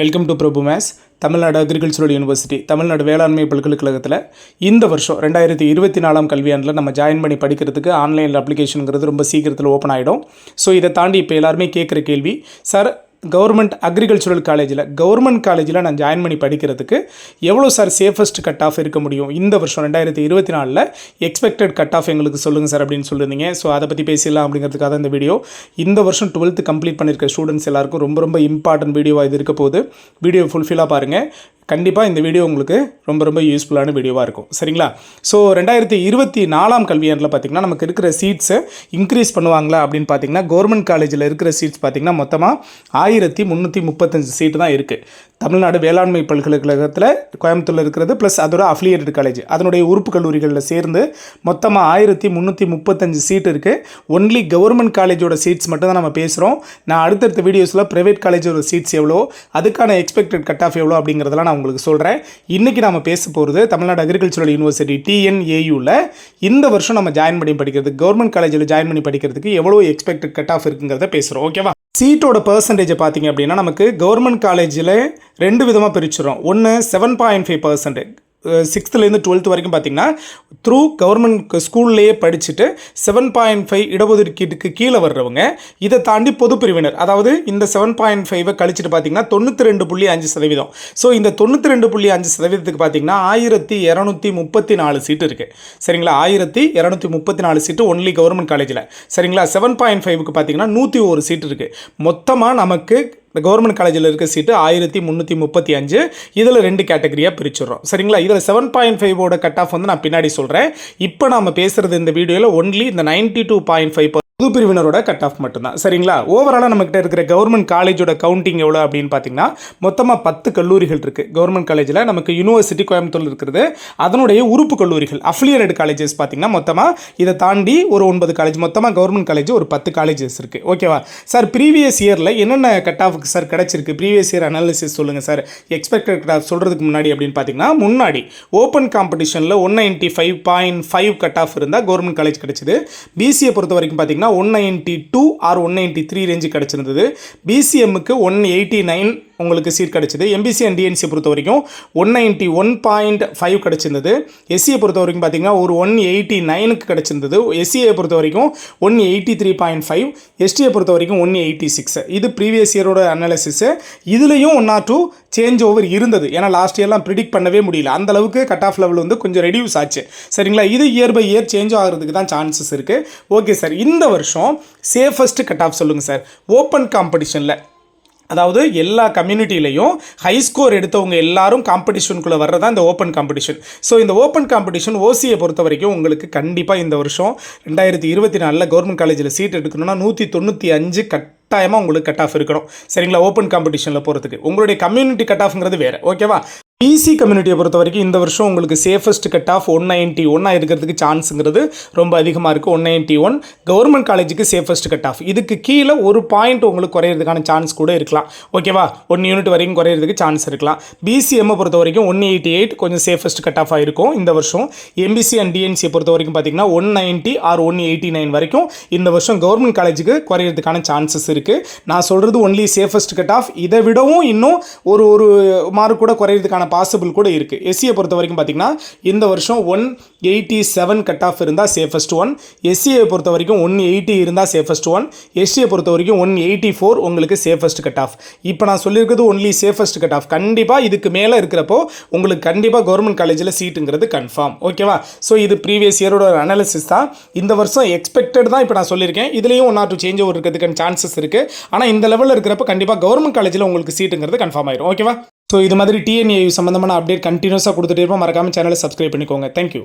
Welcome to Prabhu mess. Tamil Nadu agricultural university, Tamil Nadu வேளாண்மை பல்கலைக்கழகத்தில் இந்த வருஷம் 2024 கல்வியாண்டில் நம்ம ஜாயின் பண்ணி படிக்கிறதுக்கு ஆன்லைனில் அப்ளிகேஷனுங்கிறது ரொம்ப சீக்கிரத்தில் ஓப்பன் ஆகிடும். ஸோ இதை தாண்டி இப்போ எல்லாருமே கேட்குற கேள்வி, சார் கவர்மெண்ட் அக்ரிகல்ச்சரல் காலேஜில் நான் ஜாயின் பண்ணி படிக்கிறதுக்கு எவ்வளோ சார் சேஃபஸ்ட் கட் ஆஃப் இருக்க முடியும் இந்த வருஷம் 2024 எக்ஸ்பெக்டட் கட் ஆஃப் எங்களுக்கு சொல்லுங்கள் சார் அப்படின்னு சொல்லியிருந்தீங்க. ஸோ அதை பற்றி பேசிடலாம் அப்படிங்கிறதுக்காக இந்த வீடியோ. இந்த வருஷம் 12th கம்ப்ளீட் பண்ணியிருக்க ஸ்டூடெண்ட்ஸ் எல்லாருக்கும் ரொம்ப இம்பார்ட்டன்ட் வீடியோவாக இது இருக்க போகுது. வீடியோ ஃபுல்ஃபில்லாக பாருங்கள். கண்டிப்பாக இந்த வீடியோ உங்களுக்கு ரொம்ப யூஸ்ஃபுல்லான வீடியோவாக இருக்கும். சரிங்களா? ஸோ 2024 கல்வியாண்டில் பார்த்திங்கன்னா நமக்கு இருக்கிற சீட்ஸை இன்க்ரீஸ் பண்ணுவாங்களா அப்படின்னு பார்த்தீங்கன்னா, கவர்மெண்ட் காலேஜில் இருக்கிற சீட்ஸ் பார்த்திங்கன்னா மொத்தமாக 1335 சீட்டு தான் இருக்குது. தமிழ்நாடு வேளாண்மை பல்கலைக்கழகத்தில் கோயம்புத்தூரில் இருக்கிறது ப்ளஸ் அதோட அஃபிலியேட்டட் காலேஜ், அதனுடைய உறுப்பு கல்லூரிகளில் சேர்ந்து மொத்தமாக 1335 சீட் இருக்குது. ஒன்லி கவர்மெண்ட் காலேஜோட சீட்ஸ் மட்டும் தான் நம்ம பேசுகிறோம். நான் அடுத்தடுத்த வீடியோஸில் ப்ரைவேட் காலேஜோட சீட்ஸ் எவ்வளோ, அதுக்கான எக்ஸ்பெக்டட் கட் ஆஃப் எவ்வளோ அப்படிங்கிறதெல்லாம் நான் உங்களுக்கு சொல்கிறேன். இன்றைக்கி நம்ம பேச போகிறது தமிழ்நாடு அக்ரிகல்ச்சரல் யூனிவர்சிட்டி TNAUவில் இந்த வருஷம் நம்ம ஜாயின் பண்ணி படிக்கிறதுக்கு, கவர்மெண்ட் காலேஜில் ஜாயின் பண்ணி படிக்கிறதுக்கு எவ்வளோ எக்ஸ்பெக்டட் கட் ஆஃப் இருக்குங்கிறத பேசுகிறோம். ஓகேவா? சீட்டோட பர்சன்டேஜை பார்த்தீங்க அப்படின்னா நமக்கு கவர்மெண்ட் காலேஜில் 2 விதமாக பிரிச்சுறோம். ஒன்று 7.5%, 6th 12th வரைக்கும் பார்த்திங்கன்னா த்ரூ கவர்மெண்ட் ஸ்கூல்லையே படிச்சுட்டு 7.5 இடஒதுக்கீட்டுக்கு கீழே வர்றவங்க. இதை தாண்டி பொது பிரிவினர், அதாவது இந்த 7.5 கழிச்சுட்டு பார்த்திங்கன்னா 92.5%. ஸோ இந்த 92.5% பார்த்திங்கன்னா 1234 சீட்டு இருக்குது. சரிங்களா? 1234 சீட்டு ஒன்லி கவர்மெண்ட் காலேஜில். சரிங்களா? 7.5க்கு பார்த்திங்கன்னா 101 சீட்டு இருக்குது. மொத்தமாக நமக்கு இந்த கவர்மெண்ட் காலேஜில் இருக்க சீட்டு 1335. இதில் 2 கேட்டகரியாக பிரிச்சுடுறோம். சரிங்களா? இதில் 7.5ஓட கட் ஆஃப் நான் பின்னாடி சொல்கிறேன். இப்போ நம்ம பேசுகிறது இந்த வீடியோவில் ஒன்லி இந்த 92.5 பொது பிரிவினரோட கட் ஆஃப் மட்டும்தான். சரிங்களா? ஓவராலாக நம்மகிட்ட இருக்கிற கவர்மெண்ட் காலேஜோட கவுண்டிங் எவ்வளோ அப்படின்னு பார்த்தீங்கன்னா, மொத்தமாக 10 கல்லூரிகள் இருக்குது கவர்மெண்ட் காலேஜில். நமக்கு யூனிவர்சிட்டி கோயம்புத்தூர் இருக்கிறது, அதனுடைய உறுப்பு கல்லூரிகள் அஃபிலியேட்டட் காலேஜஸ் பார்த்திங்கன்னா மொத்தமாக இதை தாண்டி ஒரு 9 காலேஜ், மொத்தமாக கவர்மெண்ட் காலேஜ் ஒரு 10 காலேஜஸ் இருக்குது. ஓகேவா சார்? ப்ரீவியஸ் இயரில் என்னென்ன கட் ஆஃபுக்கு சார் கிடச்சிருக்கு, ப்ரீவியஸ் இயர் அனாலிசிஸ் சொல்லுங்கள் சார், எக்ஸ்பெக்டட் கட் ஆஃப் சொல்கிறதுக்கு முன்னாடி அப்படின்னு பார்த்தீங்கன்னா, முன்னாடி ஓப்பன் காம்படிஷனில் 195.5 கட் ஆஃப் இருந்தால் கவர்மெண்ட் காலேஜ் கிடச்சிது. பிசிஏ பொறுத்த வரைக்கும் பார்த்தீங்கன்னா 192 ஆர் 193 ரேஞ்சு கிடச்சிருந்தது. பிசிஎம்முக்கு 189 உங்களுக்கு சீட் கிடச்சிது. எம்பிசி அண்ட் டிஎன்சி பொறுத்த வரைக்கும் 191.5 கிடச்சிருந்தது. எஸ்சியை பொறுத்த வரைக்கும் பார்த்தீங்கன்னா ஒரு 189க்கு கிடச்சிருந்தது. எஸ்சியை பொறுத்த வரைக்கும் 183.5, எஸ்டியை பொறுத்த வரைக்கும் 186. இது ப்ரீவியஸ் இயரோட அனாலிசிஸு. இதுலேயும் 1 or 2 சேஞ்ச் ஓவர் இருந்தது. ஏன்னா லாஸ்ட் இயர்லாம் ப்ரிடிக்ட் பண்ணவே முடியல, அந்த அளவுக்கு கட் ஆஃப் லெவல் கொஞ்சம் ரெடியூஸ் ஆச்சு. சரிங்களா? இது இயர் பை இயர் சேஞ்ச் ஆகிறதுக்கு தான் சான்சஸ் இருக்குது. ஓகே சார், இந்த வருஷம் சேஃபஸ்ட் கட் ஆஃப் சொல்லுங்கள் சார். ஓப்பன் காம்படிஷனில், அதாவது எல்லா கம்யூனிட்டிலையும் ஹை ஸ்கோர் எடுத்தவங்க எல்லாரும் காம்படிஷனுக்குள்ளே வர்றதா இந்த ஓப்பன் காம்படிஷன். ஸோ இந்த ஓப்பன் காம்படிஷன் ஓசியை பொறுத்த வரைக்கும் உங்களுக்கு கண்டிப்பாக இந்த வருஷம் 2024 கவர்மெண்ட் காலேஜில் சீட் எடுக்கணும்னா 195 கட்டாயமாக உங்களுக்கு கட் ஆஃப் இருக்கணும். சரிங்களா? ஓப்பன் காம்படிஷனில் போகிறதுக்கு உங்களுடைய கம்யூனிட்டி கட் ஆஃப்ங்கிறது வேறு. ஓகேவா? பிசி கம்யூனிட்டியை பொறுத்த வரைக்கும் இந்த வருஷம் உங்களுக்கு சேஃபஸ்ட் கட் ஆஃப் 191 இருக்கிறதுக்கு சான்ஸுங்கிறது ரொம்ப அதிகமாக இருக்குது. 191 கவர்மெண்ட் காலேஜுக்கு சேஃபஸ்ட் கட் ஆஃப். இதுக்கு கீழே ஒரு பாயிண்ட் உங்களுக்கு குறையிறதுக்கான சான்ஸ் கூட இருக்கலாம். ஓகேவா? 1 யூனிட் வரைக்கும் குறையிறதுக்கு சான்ஸ் இருக்கலாம். பிசிஎம்மை பொறுத்த வரைக்கும் 188 கொஞ்சம் சேஃபஸ்ட் கட் ஆஃபாக இருக்கும் இந்த வருஷம். எம்பிசி அண்ட் டிஎன்சியை பொறுத்த வரைக்கும் பார்த்தீங்கன்னா 190 ஆர் 189 வரைக்கும் இந்த வருஷம் கவர்மெண்ட் காலேஜுக்கு குறையிறதுக்கான சான்சஸ் இருக்குது. நான் சொல்கிறது ஒன்லி சேஃபஸ்ட் கட் ஆஃப். இதை விடவும் இன்னும் ஒரு மார்க் கூட குறையிறதுக்கான பாசிபிள் கூட இருக்குது. எஸ்சியை பொறுத்த வரைக்கும் பார்த்தீங்கன்னா இந்த வருஷம் 187 கட் ஆஃப் இருந்தால் சேஃபஸ்ட் ஒன். எஸ்சியை பொறுத்த வரைக்கும் 180 இருந்தால் சேஃபஸ்ட் ஒன். எஸ்டியை பொறுத்த வரைக்கும் 184 உங்களுக்கு சேஃபஸ்ட் கட் ஆஃப். இப்போ நான் சொல்லியிருக்கிறது ஒன்லி சேஃபஸ்ட் கட் ஆஃப். கண்டிப்பாக இதுக்கு மேலே இருக்கிறப்போ உங்களுக்கு கண்டிப்பாக கவர்மெண்ட் காலேஜில் சீட்டுங்கிறது கன்ஃபார்ம். ஓகேவா? ஸோ இது ப்ரீவியஸ் இயரோட அனாலிசிஸ் தான். இந்த வருஷம் எக்ஸ்பெக்டட் தான் இப்போ நான் சொல்லியிருக்கேன். இதுலேயும் 1 or 2 சேஞ்ச் ஓவர் இருக்கிறதுக்கான சான்சஸ் இருக்குது. ஆனால் இந்த லெவலில் இருக்கிறப்ப கண்டிப்பாக கவர்மெண்ட் காலேஜில் உங்களுக்கு சீட்டுங்கிறது கன்ஃபார்ம் ஆயிரும். ஓகேவா? ஸோ இது மாதிரி TNAU சம்மந்தமான அப்டேட் கண்டினியூஸாக கொடுத்துட்டே இருப்போம். மறக்காமல் சேனலை சப்ஸ்கிரைப் பண்ணிக்கோங்க. தேங்க்யூ.